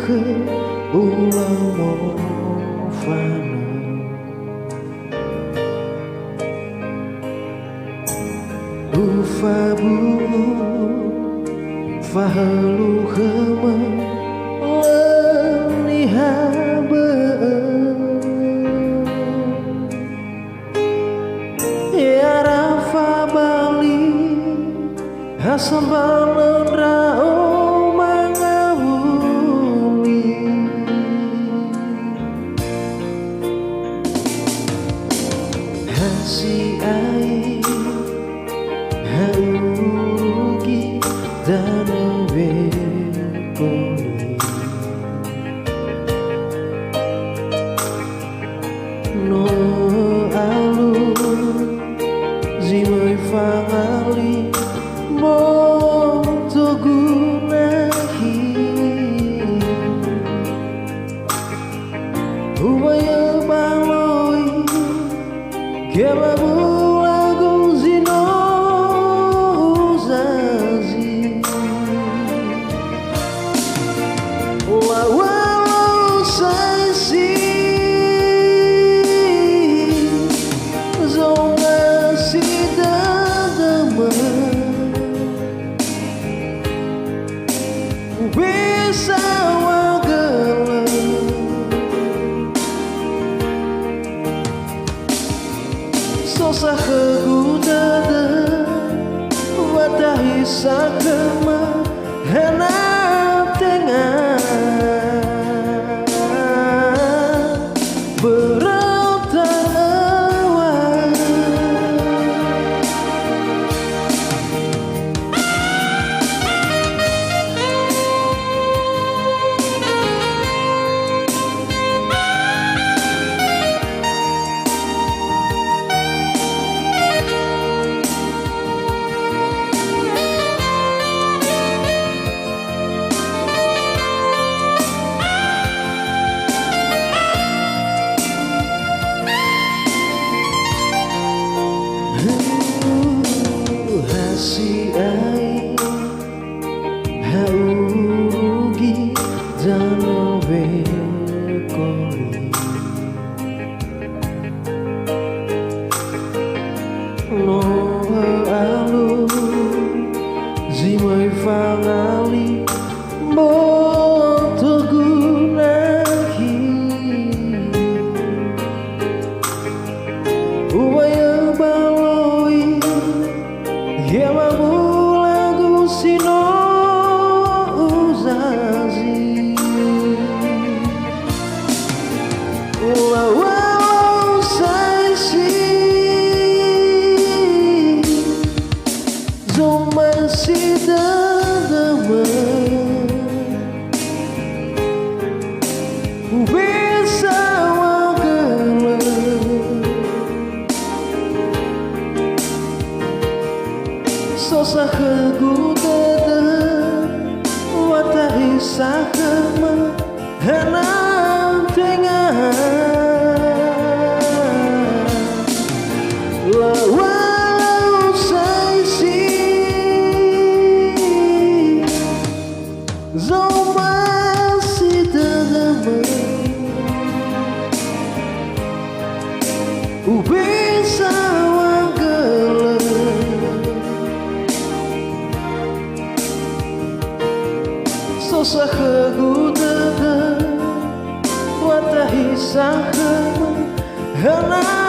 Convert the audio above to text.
ke ulang mo fana ufabu fahalu khama lenihabe ya rafa bali hasambalan rao mangawuli hasi ai haurugi dana bekoni no alu zimoi fangali mo togunahi ubaya baloi gelabu lagu zino uzazi walau saisi zonga sidadama bisa wagala sosa kegudada watahi sakema henap tengah beratawa hasi ai haurugi dana bekoni no alu zimoi fangali mo togunahi ubaya baloi gelabu lagu sino uzazi walau saisi zoma sidadama bisa wagala sosa kegudada watahi sakama henam tengah walau saisi zoma sidadama bisa wagala sosa kegudada watahi sakama henam